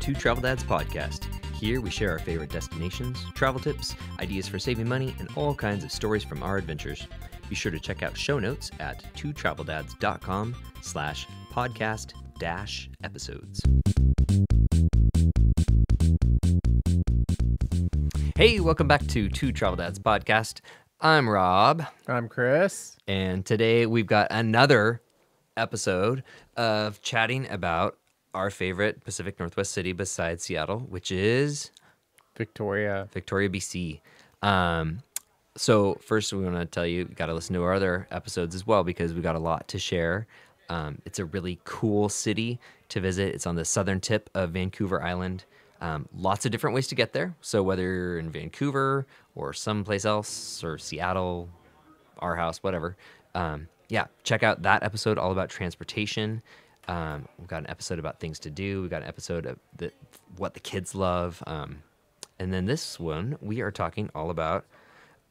Two Travel Dads podcast. Here we share our favorite destinations, travel tips, ideas for saving money, and all kinds of stories from our adventures. Be sure to check out show notes at twotraveldads.com/podcast-episodes. Hey, welcome back to Two Travel Dads podcast. I'm Rob. I'm Chris. And today we've got another episode of chatting about our favorite Pacific Northwest city besides Seattle, which is Victoria, BC. So first we want to tell you got to listen to our other episodes as well because we got a lot to share. It's a really cool city to visit. It's on the southern tip of Vancouver Island. Lots of different ways to get there. So whether you're in Vancouver or someplace else or Seattle, our house, whatever. Check out that episode all about transportation. We've got an episode about things to do. We've got an episode of what the kids love. And then this one, we are talking all about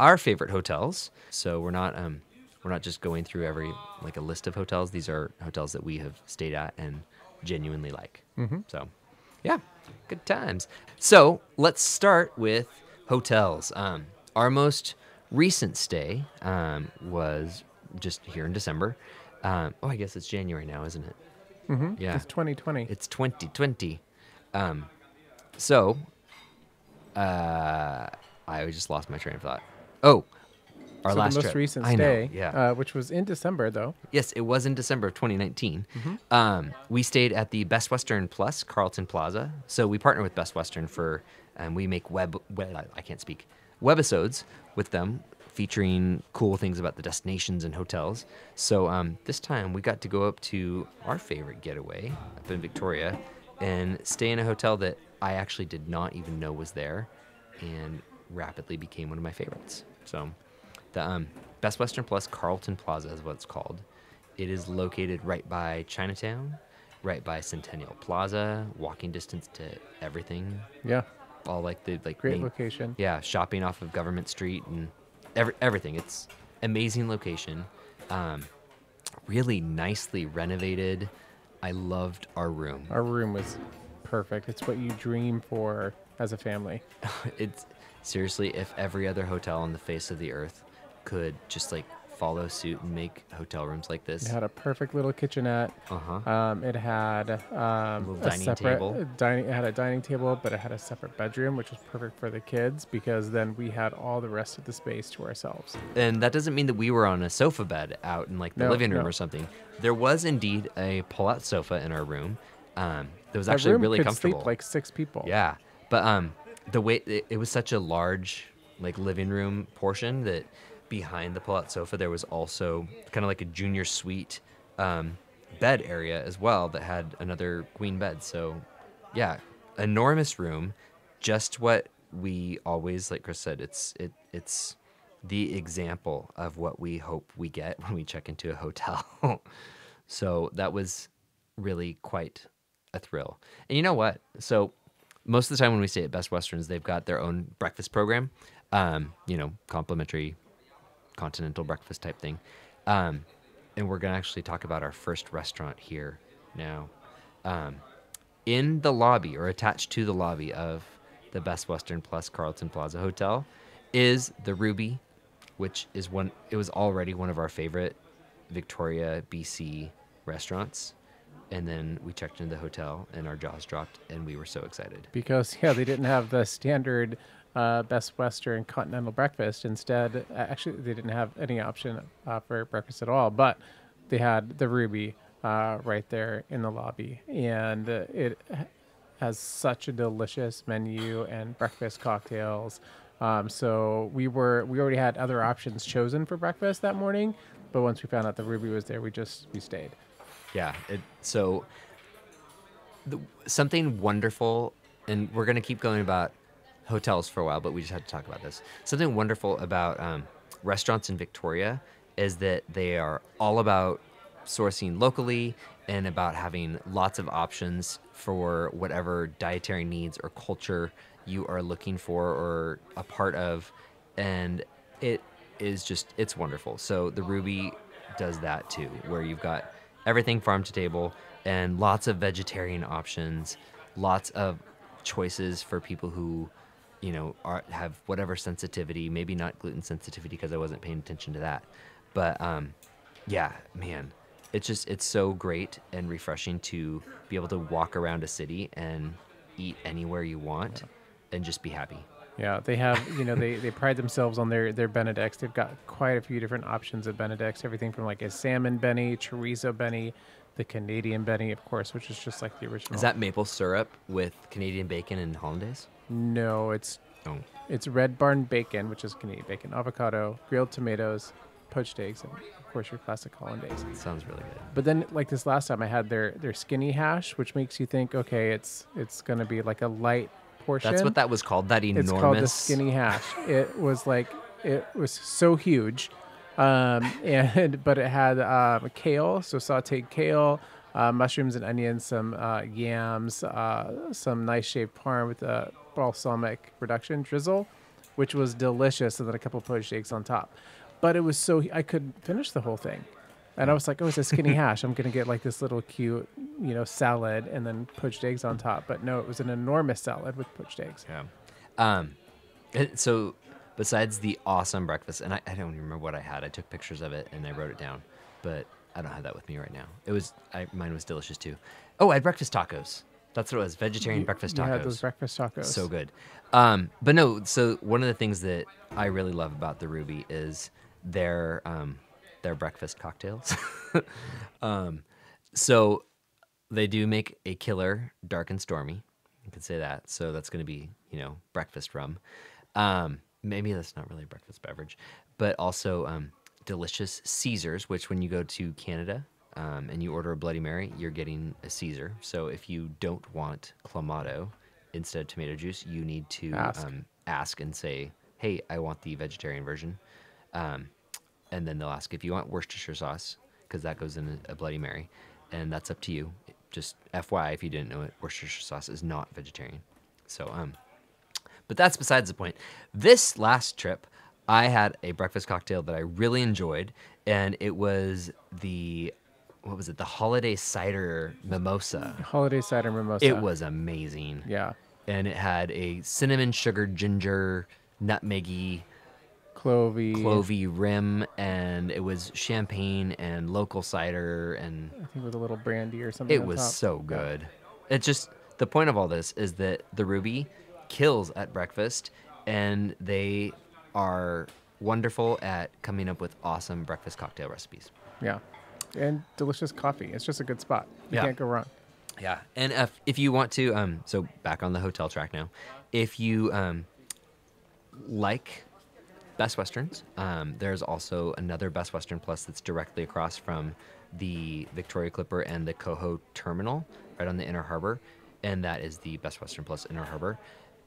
our favorite hotels. So we're not just going through a list of hotels. These are hotels that we have stayed at and genuinely like. Mm-hmm. So, yeah, good times. So let's start with hotels. Our most recent stay was just here in December. I guess it's January now, isn't it? Mm-hmm. Yeah. It's 2020. It's 2020. I just lost my train of thought. Oh, our last the most trip. recent I stay, know, yeah. which was in December, though. Yes, it was in December of 2019. Mm-hmm. We stayed at the Best Western Plus Carlton Plaza. So we partner with Best Western we make webisodes with them featuring cool things about the destinations and hotels. So this time we got to go up to our favorite getaway up in Victoria and stay in a hotel that I actually did not even know was there and rapidly became one of my favorites. So the Best Western Plus Carlton Plaza is what it's called. It is located right by Chinatown, right by Centennial Plaza, walking distance to everything. Yeah. All Great main, location. Yeah, shopping off of Government Street and everything. It's amazing location. Really nicely renovated. I loved our room. Our room was perfect. It's what you dream for as a family. It's seriously, if every other hotel on the face of the earth could just follow suit and make hotel rooms like this. It had a perfect little kitchenette. It had a little dining table. It had a dining table, but it had a separate bedroom, which was perfect for the kids because then we had all the rest of the space to ourselves. And that doesn't mean that we were on a sofa bed out in the living room or something. There was indeed a pull-out sofa in our room. That was actually really comfortable. Sleep like 6 people. Yeah, but the way it was such a large living room portion that behind the pull-out sofa there was also kind of like a junior suite bed area as well that had another queen bed. So yeah, enormous room, just what we always, like Chris said, it's the example of what we hope we get when we check into a hotel. So that was really quite a thrill. And you know what? So most of the time when we stay at Best Westerns, they've got their own breakfast program, complimentary continental breakfast type thing. And we're going to actually talk about our first restaurant here now. In the lobby or attached to the lobby of the Best Western Plus Carlton Plaza Hotel is the Ruby, which is it was already one of our favorite Victoria, BC restaurants. And then we checked into the hotel and our jaws dropped and we were so excited. Because, they didn't have the standard Best Western continental breakfast. Instead, actually, they didn't have any option for breakfast at all, but they had the Ruby right there in the lobby. And it has such a delicious menu and breakfast cocktails. So we already had other options chosen for breakfast that morning, but once we found out the Ruby was there, we stayed. Yeah. Something wonderful, and we're going to keep going about hotels for a while, but we just had to talk about this. Something wonderful about restaurants in Victoria is that they are all about sourcing locally and about having lots of options for whatever dietary needs or culture you are looking for or a part of. And it's wonderful. So the Ruby does that too, where you've got everything farm to table and lots of vegetarian options. lots of choices for people who, have whatever sensitivity, maybe not gluten sensitivity because I wasn't paying attention to that. But yeah, man, it's so great and refreshing to be able to walk around a city and eat anywhere you want and just be happy. Yeah, they have, they pride themselves on their Benedicts. They've got quite a few different options of Benedicts, everything from like a salmon Benny, chorizo Benny, the Canadian Benny, of course, which is just like the Is original. that maple syrup with Canadian bacon and hollandaise? No, it's Oh, it's Red Barn bacon, which is Canadian bacon, avocado, grilled tomatoes, poached eggs, and of course your classic hollandaise. sounds really good. But then, like this last time, I had their skinny hash, which makes you think, okay, it's gonna be like a light That's what portion. that was called. That It's called the enormous. skinny hash. It was so huge, and but it had kale, so sautéed kale, mushrooms and onions, some yams, some nice shaved parm with a balsamic reduction drizzle, which was delicious, and then a couple poached eggs on top. But it was so I could finish the whole thing. And I Yeah. was like, oh, it's a skinny hash. I'm going to get like this little cute, salad and then poached eggs on top. But no, it was an enormous salad with poached eggs. Yeah. So besides the awesome breakfast, and I don't even remember what I had. I took pictures of it and I wrote it down, but I don't have that with me right now. Mine was delicious too. Oh, I had breakfast tacos. That's what it was. Vegetarian breakfast You had those tacos. breakfast tacos. So good. But no, so one of the things that I really love about the Ruby is their breakfast cocktails. So they do make a killer dark and stormy. You could say that. So that's going to be, breakfast rum. Maybe that's not really a breakfast beverage, but also delicious Caesars, which when you go to Canada and you order a Bloody Mary, you're getting a Caesar. So if you don't want Clamato instead of tomato juice, you need to Ask. ask and say, hey, I want the vegetarian version. And then they'll ask if you want Worcestershire sauce, because that goes in a Bloody Mary, and that's up to you. Just FYI, if you didn't know it, Worcestershire sauce is not vegetarian. So, but that's besides the point. This last trip, I had a breakfast cocktail that I really enjoyed, and it was what was it? The holiday cider mimosa. Holiday cider mimosa. It was amazing. Yeah. And it had a cinnamon, sugar, ginger, nutmeggy, Clovey. clovey rim, and it was champagne and local cider, and I think with a little brandy or something it on was top. so good. It just the point of all this is that the Ruby kills at breakfast, and they are wonderful at coming up with awesome breakfast cocktail recipes. Yeah. And delicious coffee. It's just a good spot. You Yeah. can't go wrong. Yeah, and if you want to, so back on the hotel track now, if you like Best Westerns, there's also another Best Western Plus that's directly across from the Victoria Clipper and the Coho Terminal, right on the Inner Harbor, and that is the Best Western Plus Inner Harbor.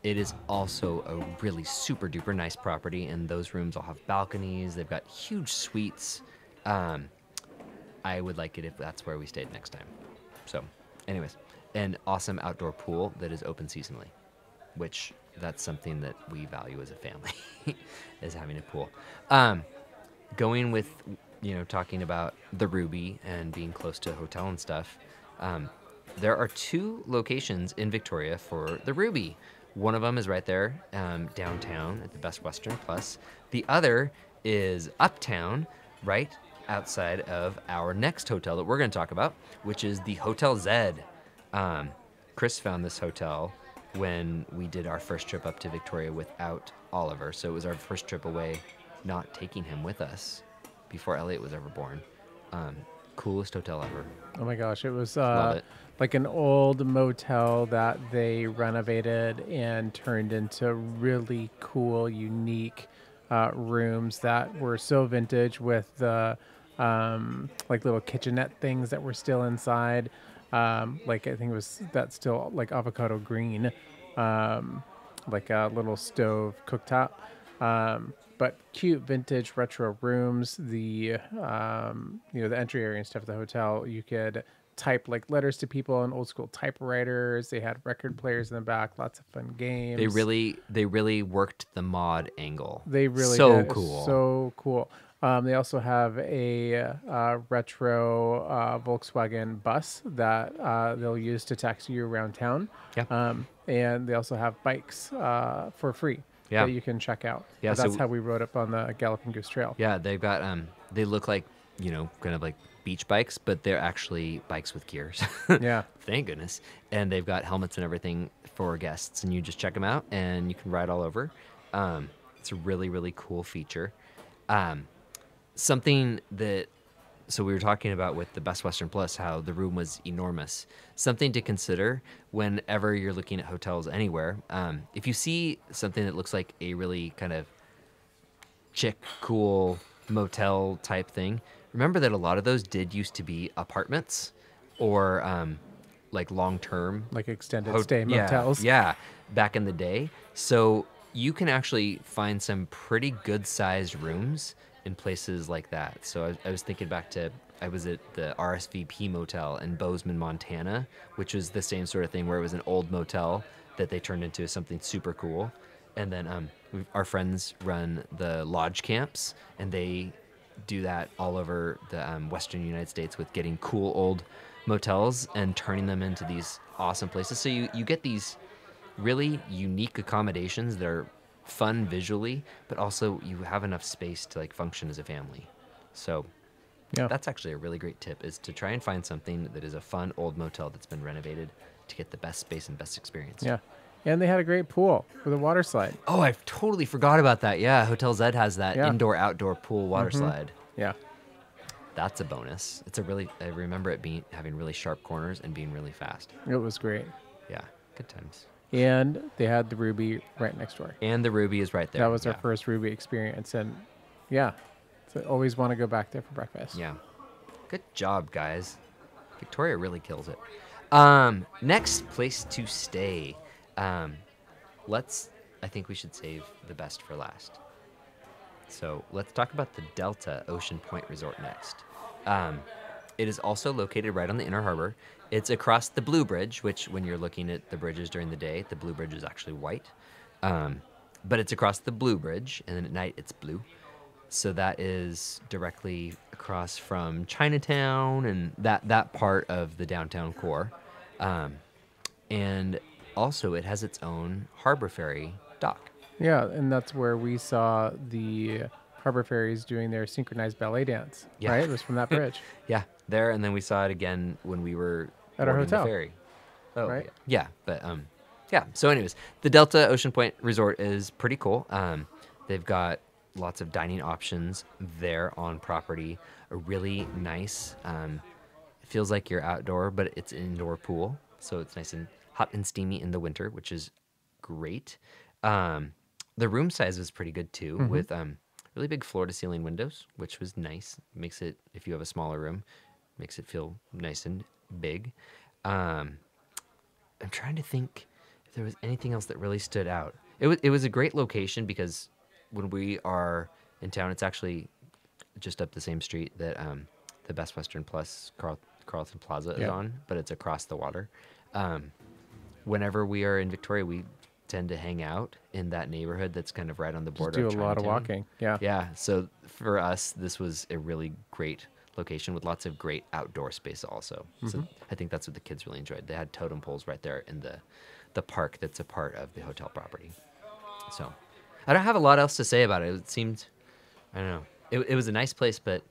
It is also a really super duper nice property, and those rooms all have balconies. They've got huge suites. I would like it if that's where we stayed next time. So, anyways, an awesome outdoor pool that is open seasonally, which that's something that we value as a family, is having a pool. Going with, talking about the Ruby and being close to a hotel and stuff, there are two locations in Victoria for the Ruby. One of them is right there downtown at the Best Western Plus. The other is uptown, right outside of our next hotel that we're going to talk about, which is the Hotel Zed. Chris found this hotel when we did our first trip up to Victoria without Oliver. So it was our first trip away, not taking him with us before Elliot was ever born. Coolest hotel ever. Oh my gosh, it was Love it. like an old motel that they renovated and turned into really cool, unique rooms that were so vintage with the like little kitchenette things that were still inside. Like I think it was that's still like avocado green, like a little stove cooktop. But cute vintage retro rooms. The the entry area and stuff of the hotel, you could type like letters to people on old school typewriters. They had record players in the back, lots of fun games. They really worked the mod angle. They really so did. It's cool. so cool. They also have a retro Volkswagen bus that they'll use to taxi you around town. Yeah. And they also have bikes for free Yeah. that you can check out. Yeah. That's So how we rode up on the Galloping Goose Trail. yeah, they've got they look like, kind of like beach bikes, but they're actually bikes with gears. Yeah. Thank goodness. And they've got helmets and everything for guests, and you just check them out and you can ride all over. It's a really, really cool feature. Something that so we were talking about with the Best Western Plus how the room was enormous. Something to consider whenever you're looking at hotels anywhere. If you see something that looks like a really kind of chic, cool motel type thing, remember that a lot of those did used to be apartments or like long term Like extended stay yeah, motels. yeah, back in the day. So you can actually find some pretty good sized rooms in places like that. So I was thinking back to I was at the RSVP Motel in Bozeman, Montana, which was the same sort of thing where it was an old motel that they turned into something super cool. And then our friends run the lodge camps, and they do that all over the Western United States with getting cool old motels and turning them into these awesome places. So you get these really unique accommodations that are fun visually, but also you have enough space to like function as a family. So Yeah. that's actually a really great tip, is to try and find something that is a fun old motel that's been renovated to get the best space and best experience. Yeah. And they had a great pool with a water slide. Oh, I totally forgot about that. Yeah, Hotel Z has that Yeah. indoor-outdoor pool water slide. Yeah. That's a bonus. It's a really, I remember it being having really sharp corners and being really fast. It was great. Yeah, good times. And they had the Ruby right next door. And the Ruby is right there. That was our Yeah. first Ruby experience. And yeah, so always want to go back there for breakfast. Yeah. Good job, guys. Victoria really kills it. Next place to stay. I think we should save the best for last. So let's talk about the Delta Ocean Point Resort next. It is also located right on the Inner Harbor. It's across the Blue Bridge, which when you're looking at the bridges during the day, the Blue Bridge is actually white. But it's across the Blue Bridge, and then at night it's blue. So that is directly across from Chinatown and that part of the downtown core. And also it has its own harbor ferry dock. Yeah, and that's where we saw the harbor ferries doing their synchronized ballet dance. Yeah. Right? It was from that bridge. Yeah, there, and then we saw it again when we were At our boarding the hotel. ferry. Oh, Right? yeah, but yeah. So, anyways, the Delta Ocean Point Resort is pretty cool. They've got lots of dining options there on property. A really nice. It feels like you're outdoor, but it's an indoor pool, so it's nice and hot and steamy in the winter, which is great. The room size was pretty good too, with really big floor-to-ceiling windows, which was nice. Makes it, if you have a smaller room, makes it feel nice and big. I'm trying to think if there was anything else that really stood out. It was a great location because when we are in town, it's actually just up the same street that the Best Western Plus Carlton Plaza is Yeah. on, but it's across the water. Whenever we are in Victoria, we tend to hang out in that neighborhood that's kind of right on the Just border do a of lot of Chinatown. walking. Yeah. Yeah, so for us, this was a really great location with lots of great outdoor space also. So I think that's what the kids really enjoyed. They had totem poles right there in the park that's a part of the hotel property. So I don't have a lot else to say about it. It seemed, I don't know. It was a nice place, but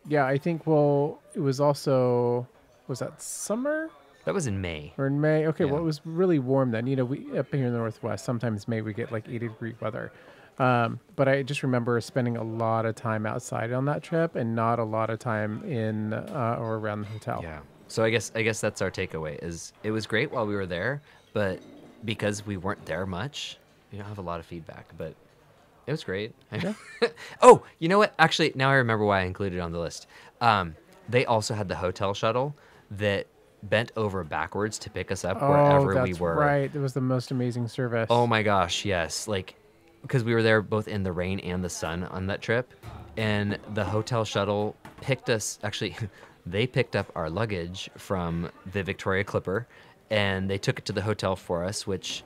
Yeah, I think, well, it was also, was that summer that was in May. or in May? Okay, well, Yeah. it was really warm then. You know, we up here in the Northwest, sometimes May we get like 80-degree weather. But I just remember spending a lot of time outside on that trip and not a lot of time in or around the hotel. Yeah. So I guess that's our takeaway is it was great while we were there, but because we weren't there much, we don't have a lot of feedback, but it was great. Oh, you know what? Actually, now I remember why I included it on the list. They also had the hotel shuttle that bent over backwards to pick us up Oh, wherever that's we were. right. It was the most amazing service. Oh my gosh, yes. Like, because we were there both in the rain and the sun on that trip. And the hotel shuttle picked us, actually, they picked up our luggage from the Victoria Clipper and they took it to the hotel for us, which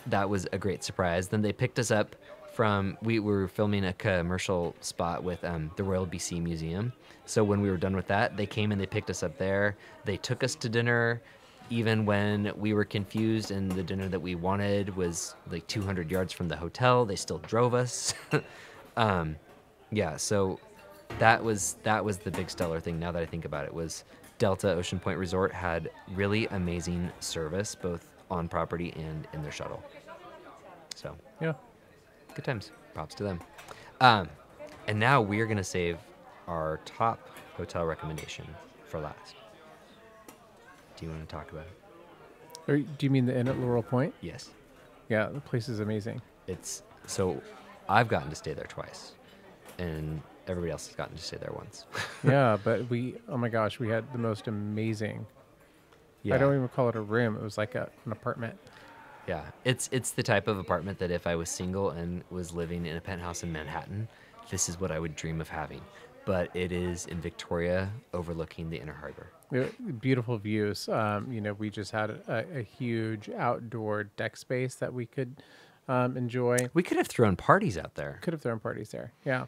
that was a great surprise. Then they picked us up from we were filming a commercial spot with the Royal BC Museum. So when we were done with that, they came and they picked us up there. They took us to dinner, even when we were confused and the dinner that we wanted was like 200 yards from the hotel. They still drove us. Yeah, so that was the big stellar thing. Now that I think about it, was Delta Ocean Point Resort had really amazing service both on property and in their shuttle. So Yeah. good times. Props to them. Um, and now we're gonna save our top hotel recommendation for last. Do you want to talk about it? Or do you mean the Inn at Laurel Point? Yes. Yeah, the place is amazing. It's so I've gotten to stay there twice, and everybody else has gotten to stay there once. Yeah, but oh my gosh, we had the most amazing. Yeah. I don't even call it a room. It was like an apartment. Yeah, it's the type of apartment that if I was single and was living in a penthouse in Manhattan, this is what I would dream of having. But it is in Victoria, overlooking the Inner Harbor. Beautiful views. We just had a huge outdoor deck space that we could enjoy. We could have thrown parties out there. Could have thrown parties there. Yeah.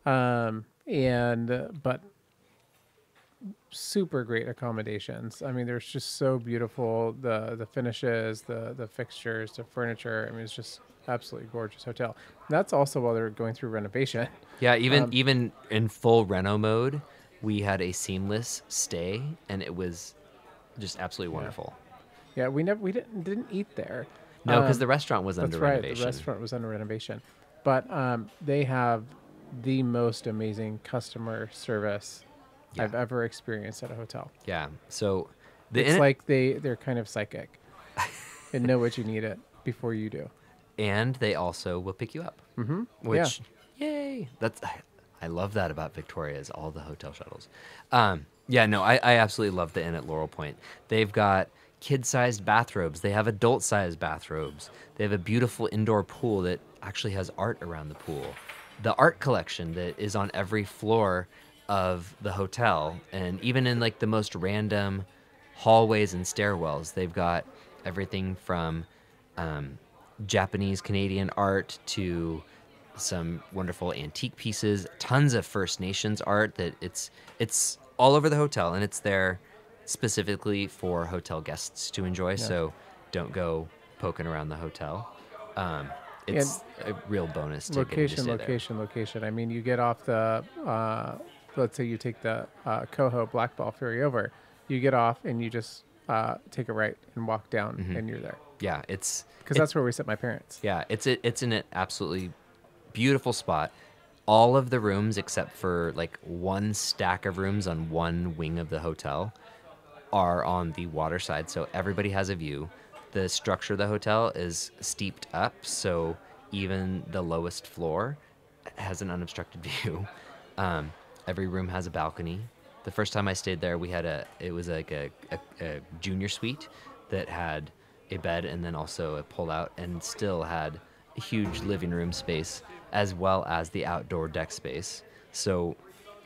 But super great accommodations. I mean, they're just so beautiful. The finishes, the fixtures, the furniture. I mean, it's just absolutely gorgeous hotel. That's also while they're going through renovation. Yeah, even in full reno mode, we had a seamless stay, and it was just absolutely wonderful. Yeah, we didn't eat there. No, because the restaurant was under That's right. renovation. The restaurant was under renovation, but they have the most amazing customer service I've ever experienced at a hotel. Yeah. So It's like they're kind of psychic and know what you need it before you do. and they also will pick you up. Mm-hmm. Which, yay! I love that about Victoria is all the hotel shuttles. Yeah, no, I absolutely love the Inn at Laurel Point. They've got kid-sized bathrobes. They have adult-sized bathrobes. They have a beautiful indoor pool that actually has art around the pool. The art collection that is on every floor of the hotel, and even in like the most random hallways and stairwells, they've got everything from Japanese Canadian art to some wonderful antique pieces, tons of First Nations art that it's all over the hotel, and it's there specifically for hotel guests to enjoy. So don't go poking around the hotel. It's a real bonus to getting to stay there. Location. I mean, you get off the let's say you take the Coho Blackball ferry over, you get off and you just take a right and walk down, and you're there. Yeah, it's because that's where we sent my parents. Yeah, it's in an absolutely beautiful spot. All of the rooms except for like one stack of rooms on one wing of the hotel are on the water side, so everybody has a view. The structure of the hotel is steeped up, so even the lowest floor has an unobstructed view. Every room has a balcony. The first time I stayed there, it was like a junior suite that had a bed and then also a pull-out, and still had a huge living room space as well as the outdoor deck space. So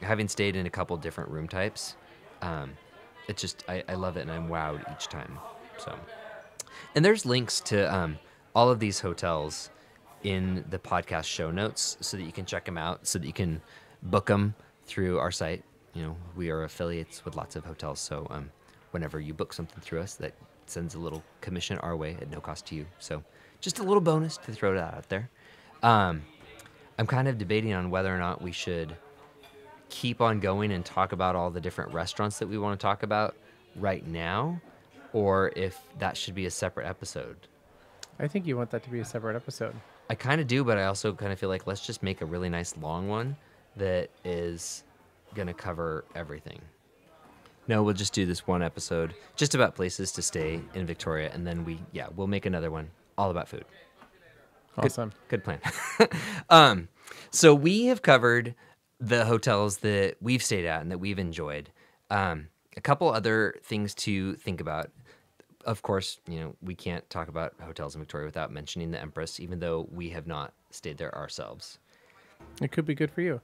having stayed in a couple different room types, it's just, I love it, and I'm wowed each time. So, and there's links to all of these hotels in the podcast show notes so that you can check them out, so that you can book them through our site. You know, we are affiliates with lots of hotels, so whenever you book something through us, that sends a little commission our way at no cost to you. So just a little bonus to throw that out there. I'm kind of debating on whether or not we should keep on going and talk about all the different restaurants that we want to talk about right now, or if that should be a separate episode. I think you want that to be a separate episode. I kind of do, but I also kind of feel like let's just make a really nice long one that is going to cover everything. No, we'll just do this one episode just about places to stay in Victoria, and then we'll make another one all about food. Awesome. Good plan. So we have covered the hotels that we've stayed at and that we've enjoyed. A couple other things to think about. Of course, we can't talk about hotels in Victoria without mentioning the Empress, even though we have not stayed there ourselves. It could be good for you.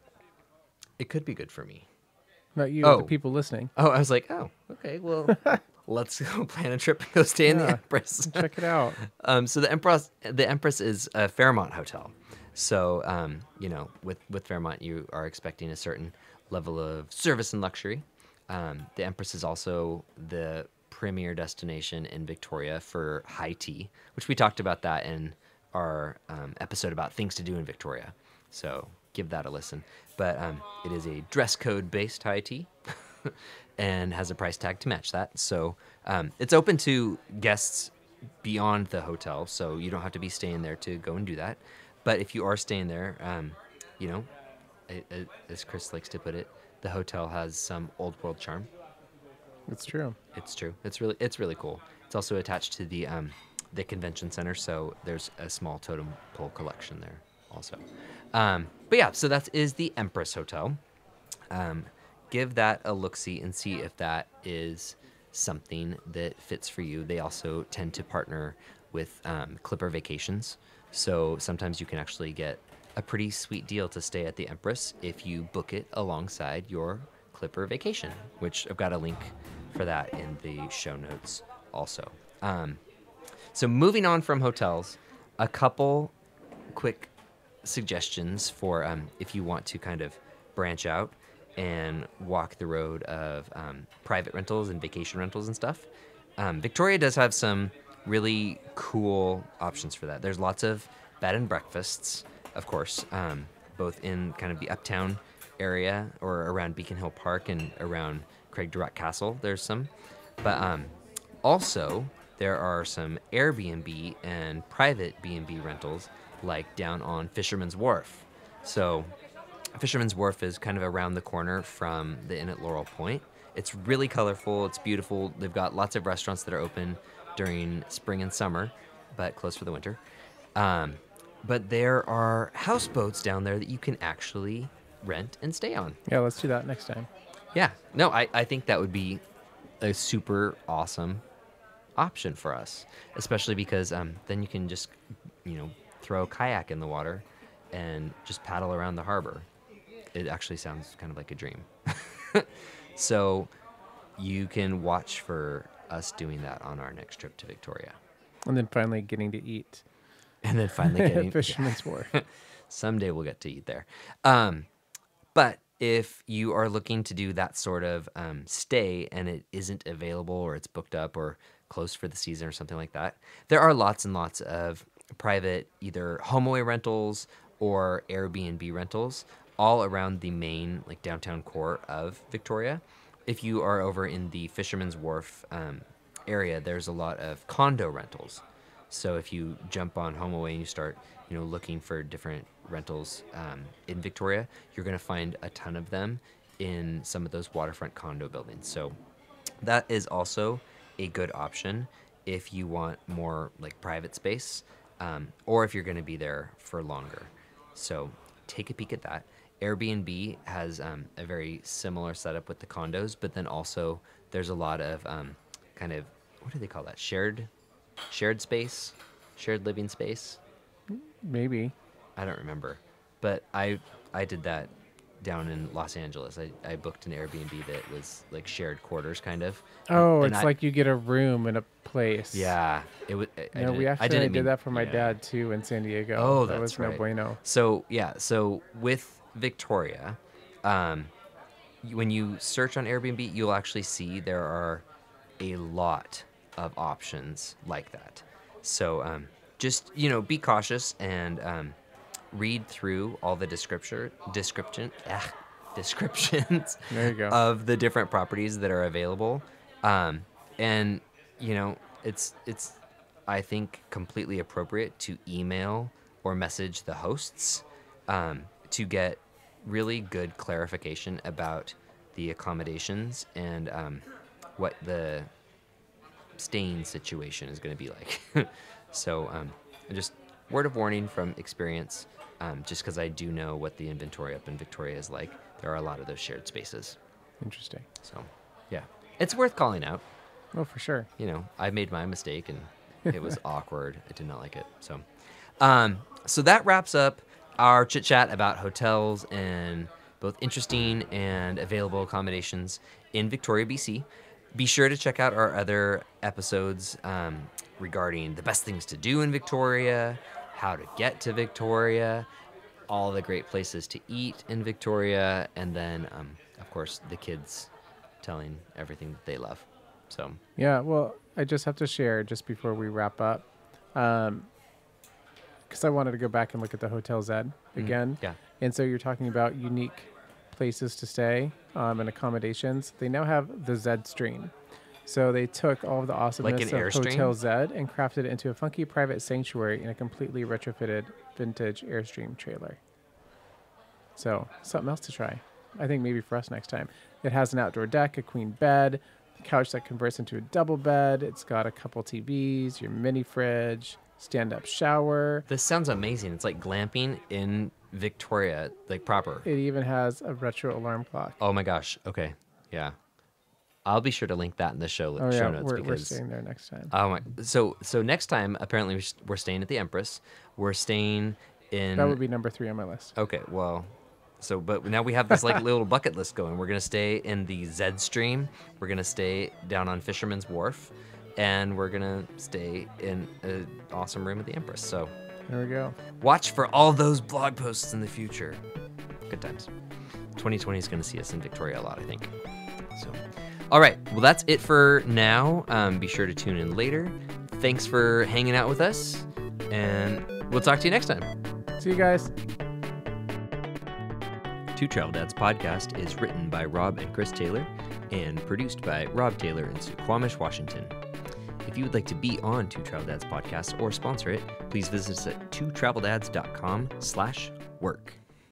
It could be good for me. Not you, the people listening. Oh, I was like, oh, okay, well, let's go plan a trip and go stay in the Empress. Check it out. So the Empress is a Fairmont hotel. So, with Fairmont, you are expecting a certain level of service and luxury. The Empress is also the premier destination in Victoria for high tea, which we talked about that in our episode about things to do in Victoria. So give that a listen. But it is a dress code based high tea and has a price tag to match that. So it's open to guests beyond the hotel, so you don't have to be staying there to go and do that. But if you are staying there, you know, as Chris likes to put it, the hotel has some old world charm. It's true. It's true. It's really cool. It's also attached to the convention center, so there's a small totem pole collection there also. But yeah, so that is the Empress Hotel. Give that a look see and see if that is something that fits for you. They also tend to partner with Clipper Vacations, so sometimes you can actually get a pretty sweet deal to stay at the Empress if you book it alongside your Clipper vacation, which I've got a link for that in the show notes also. So moving on from hotels, a couple quick suggestions for if you want to kind of branch out and walk the road of private rentals and vacation rentals and stuff. Victoria does have some really cool options for that. There's lots of bed and breakfasts, of course, both in kind of the uptown area or around Beacon Hill Park and around Craig Durrett Castle. There's some, but also there are some Airbnb and private B&B rentals like down on Fisherman's Wharf. So Fisherman's Wharf is kind of around the corner from the Inn at Laurel Point. It's really colorful. It's beautiful. They've got lots of restaurants that are open during spring and summer, but closed for the winter. But there are houseboats down there that you can actually rent and stay on. Yeah, let's do that next time. Yeah. No, I think that would be a super awesome option for us, especially because then you can just, throw a kayak in the water and just paddle around the harbor. It actually sounds kind of like a dream. So you can watch for us doing that on our next trip to Victoria. And then finally getting to eat And then finally getting Fisherman's Wharf. someday we'll get to eat there. But if you are looking to do that sort of stay and it isn't available or it's booked up or closed for the season or something like that, there are lots and lots of private either HomeAway rentals or Airbnb rentals all around the main like downtown core of Victoria. If you are over in the Fisherman's Wharf area, there's a lot of condo rentals. So if you jump on HomeAway and you start, looking for different rentals in Victoria, you're going to find a ton of them in some of those waterfront condo buildings. So that is also a good option if you want more like private space, or if you're going to be there for longer. So take a peek at that. Airbnb has a very similar setup with the condos, but then also there's a lot of kind of, what do they call that? Shared space, shared living space. Maybe. I don't remember, but I did that down in Los Angeles. I booked an Airbnb that was like shared quarters kind of. Oh, And it's like you get a room in a place. yeah, it was. No, we actually did that for my dad too in San Diego. Oh, that that's was right. no bueno. So with Victoria, when you search on Airbnb, you'll actually see there are a lot of options like that. So just be cautious and read through all the descriptions There you go. of the different properties that are available, and it's I think completely appropriate to email or message the hosts to get really good clarification about the accommodations and what the staying situation is going to be like. So just word of warning from experience, just because I do know what the inventory up in Victoria is like. There are a lot of those shared spaces. Interesting. So yeah, it's worth calling out. Oh, for sure. I made my mistake and it was awkward. I did not like it. So, so that wraps up our chit chat about hotels and both interesting and available accommodations in Victoria, BC. Be sure to check out our other episodes regarding the best things to do in Victoria, how to get to Victoria, all the great places to eat in Victoria, and then, of course, the kids telling everything that they love. So, Yeah, well, I just have to share just before we wrap up, because I wanted to go back and look at the Hotel Zed again. yeah. And so you're talking about unique places to stay and accommodations. They now have the Zed Stream. So they took all of the awesomeness an of Airstream? Hotel Zed and crafted it into a funky private sanctuary in a completely retrofitted vintage Airstream trailer. So something else to try. I think maybe for us next time. It has an outdoor deck, a queen bed, a couch that converts into a double bed. It's got a couple TVs, your mini fridge, stand-up shower. This sounds amazing. It's like glamping in Victoria, like proper. It even has a retro alarm clock. Oh my gosh. Okay. Yeah. I'll be sure to link that in the show Oh show yeah, notes we're because staying there next time. oh my. So next time apparently we're staying at the Empress. We're staying in. That would be number 3 on my list. Okay. Well. So, but now we have this like little bucket list going. We're gonna stay in the Zed Stream. We're gonna stay down on Fisherman's Wharf, and we're gonna stay in an awesome room at the Empress. So, There we go. watch for all those blog posts in the future. Good times. 2020 is gonna see us in Victoria a lot, I think. So, all right. Well, that's it for now. Be sure to tune in later. Thanks for hanging out with us, and we'll talk to you next time. See you guys. Two Travel Dads podcast is written by Rob and Chris Taylor and produced by Rob Taylor in Squamish, Washington. If you would like to be on Two Travel Dads podcast or sponsor it, please visit us at twotraveldads.com/work.